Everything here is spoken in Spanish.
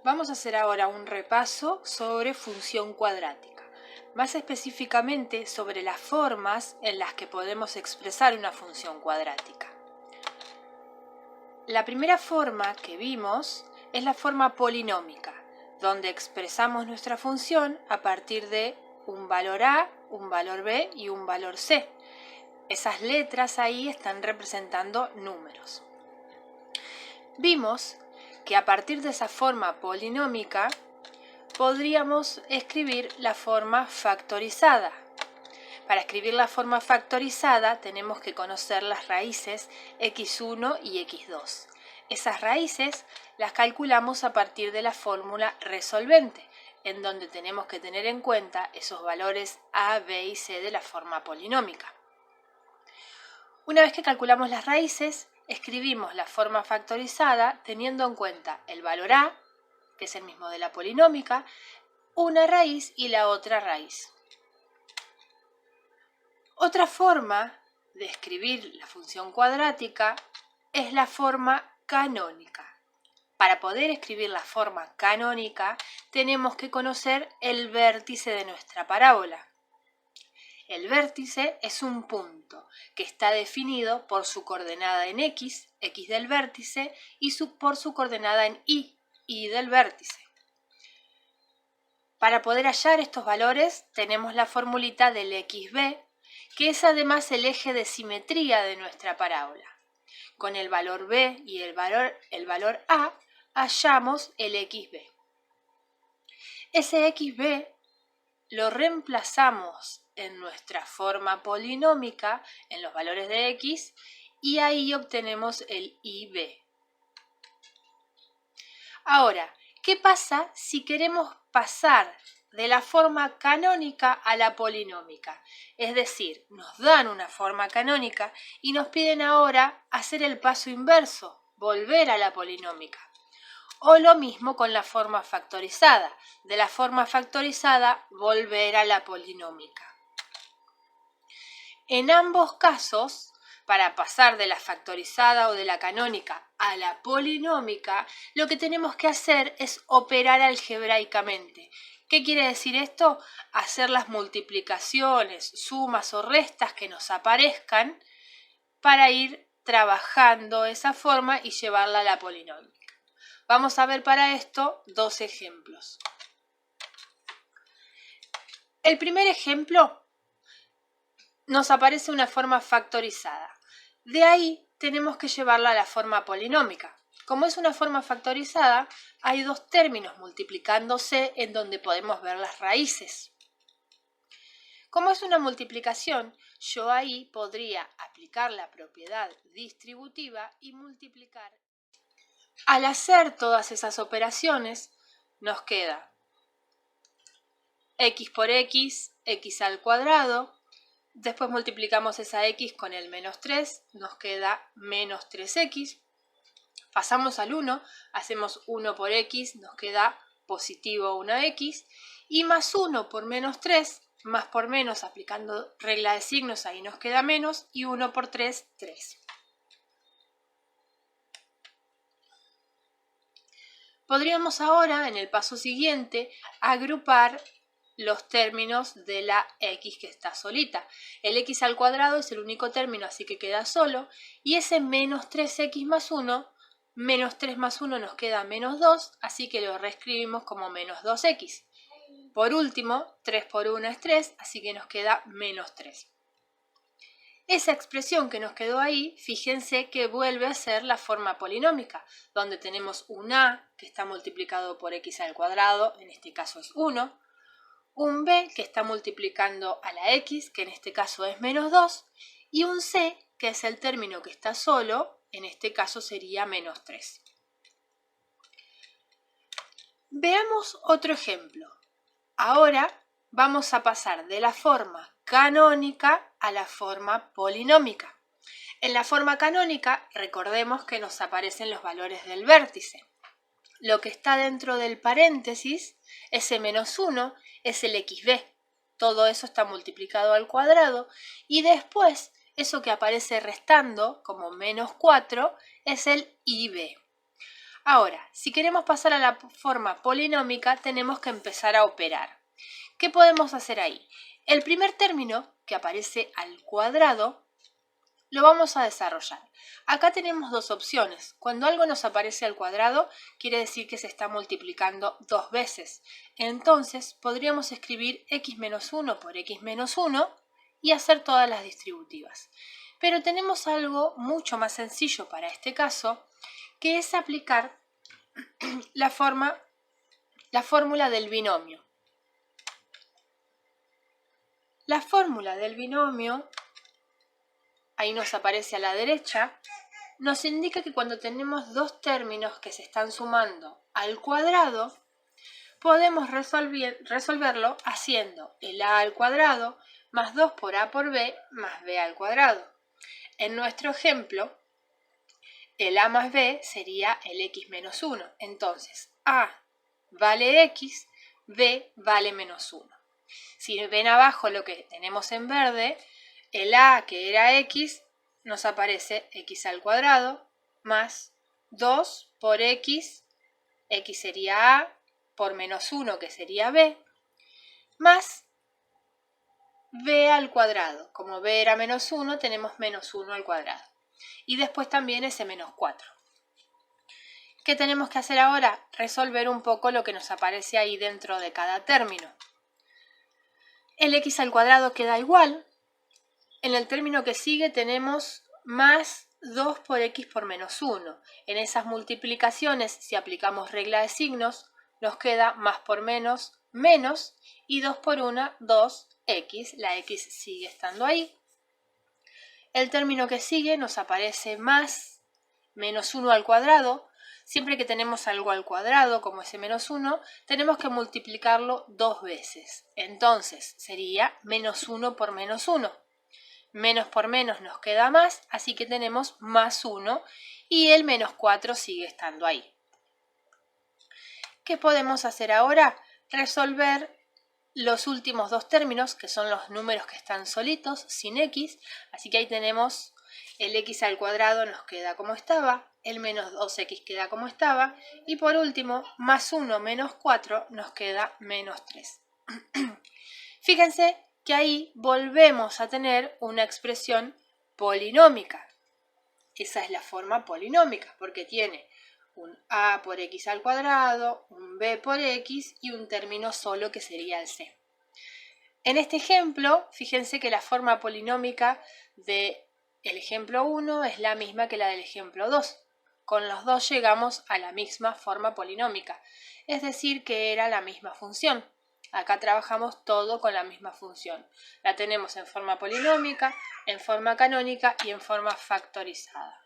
Vamos a hacer ahora un repaso sobre función cuadrática, más específicamente sobre las formas en las que podemos expresar una función cuadrática. La primera forma que vimos es la forma polinómica, donde expresamos nuestra función a partir de un valor A, un valor B y un valor C. Esas letras ahí están representando números. Vimos que a partir de esa forma polinómica podríamos escribir la forma factorizada. Para escribir la forma factorizada tenemos que conocer las raíces x1 y x2. Esas raíces las calculamos a partir de la fórmula resolvente, en donde tenemos que tener en cuenta esos valores a, b y c de la forma polinómica. Una vez que calculamos las raíces, escribimos la forma factorizada teniendo en cuenta el valor a, que es el mismo de la polinómica, una raíz y la otra raíz. Otra forma de escribir la función cuadrática es la forma canónica. Para poder escribir la forma canónica tenemos que conocer el vértice de nuestra parábola. El vértice es un punto que está definido por su coordenada en x, x del vértice, y por su coordenada en y del vértice. Para poder hallar estos valores tenemos la formulita del xb, que es además el eje de simetría de nuestra parábola. Con el valor b y el valor a hallamos el xb. Ese xb lo reemplazamos en nuestra forma polinómica, en los valores de x, y ahí obtenemos el ib. Ahora, ¿qué pasa si queremos pasar de la forma canónica a la polinómica? Es decir, nos dan una forma canónica y nos piden ahora hacer el paso inverso, volver a la polinómica. O lo mismo con la forma factorizada. De la forma factorizada, volver a la polinómica. En ambos casos, para pasar de la factorizada o de la canónica a la polinómica, lo que tenemos que hacer es operar algebraicamente. ¿Qué quiere decir esto? Hacer las multiplicaciones, sumas o restas que nos aparezcan para ir trabajando esa forma y llevarla a la polinómica. Vamos a ver para esto dos ejemplos. El primer ejemplo nos aparece una forma factorizada. De ahí tenemos que llevarla a la forma polinómica. Como es una forma factorizada, hay dos términos multiplicándose en donde podemos ver las raíces. Como es una multiplicación, yo ahí podría aplicar la propiedad distributiva y multiplicar. Al hacer todas esas operaciones, nos queda x por x, x al cuadrado. Después multiplicamos esa x con el menos 3, nos queda menos 3x. Pasamos al 1, hacemos 1 por x, nos queda positivo 1x. Y más 1 por menos 3, más por menos, aplicando regla de signos, ahí nos queda menos. Y 1 por 3, 3. Podríamos ahora, en el paso siguiente, agrupar los términos de la x que está solita. El x al cuadrado es el único término, así que queda solo. Y ese menos 3x más 1, menos 3 más 1 nos queda menos 2, así que lo reescribimos como menos 2x. Por último, 3 por 1 es 3, así que nos queda menos 3. Esa expresión que nos quedó ahí, fíjense que vuelve a ser la forma polinómica, donde tenemos un a que está multiplicado por x al cuadrado, en este caso es 1, un b que está multiplicando a la x, que en este caso es menos 2, y un c que es el término que está solo, en este caso sería menos 3. Veamos otro ejemplo. Ahora vamos a pasar de la forma canónica a la forma polinómica. En la forma canónica, recordemos que nos aparecen los valores del vértice. Lo que está dentro del paréntesis, ese menos 1, es el xb. Todo eso está multiplicado al cuadrado. Y después, eso que aparece restando, como menos 4, es el ib. Ahora, si queremos pasar a la forma polinómica, tenemos que empezar a operar. ¿Qué podemos hacer ahí? El primer término, que aparece al cuadrado, lo vamos a desarrollar. Acá tenemos dos opciones. Cuando algo nos aparece al cuadrado, quiere decir que se está multiplicando dos veces. Entonces, podríamos escribir x menos 1 por x menos 1 y hacer todas las distributivas. Pero tenemos algo mucho más sencillo para este caso, que es aplicar la fórmula del binomio. La fórmula del binomio, ahí nos aparece a la derecha, nos indica que cuando tenemos dos términos que se están sumando al cuadrado, podemos resolverlo haciendo el a al cuadrado más 2 por a por b más b al cuadrado. En nuestro ejemplo, el a más b sería el x menos 1. Entonces, a vale x, b vale menos 1. Si ven abajo lo que tenemos en verde, el a, que era x, nos aparece x al cuadrado, más 2 por x sería a, por menos 1, que sería b, más b al cuadrado. Como b era menos 1, tenemos menos 1 al cuadrado. Y después también ese menos 4. ¿Qué tenemos que hacer ahora? Resolver un poco lo que nos aparece ahí dentro de cada término. El x al cuadrado queda igual. En el término que sigue tenemos más 2 por x por menos 1. En esas multiplicaciones, si aplicamos regla de signos, nos queda más por menos, menos, y 2 por 1, 2x. La x sigue estando ahí. El término que sigue nos aparece más menos 1 al cuadrado. Siempre que tenemos algo al cuadrado, como ese menos 1, tenemos que multiplicarlo dos veces. Entonces sería menos 1 por menos 1. Menos por menos nos queda más, así que tenemos más 1 y el menos 4 sigue estando ahí. ¿Qué podemos hacer ahora? Resolver los últimos dos términos, que son los números que están solitos, sin x, así que ahí tenemos el x al cuadrado nos queda como estaba, el menos 2x queda como estaba, y por último, más 1 menos 4 nos queda menos 3. Fíjense que ahí volvemos a tener una expresión polinómica. Esa es la forma polinómica, porque tiene un a por x al cuadrado, un b por x y un término solo que sería el c. En este ejemplo, fíjense que la forma polinómica del ejemplo 1 es la misma que la del ejemplo 2. Con los dos llegamos a la misma forma polinómica, es decir, que era la misma función. Acá trabajamos todo con la misma función. La tenemos en forma polinómica, en forma canónica y en forma factorizada.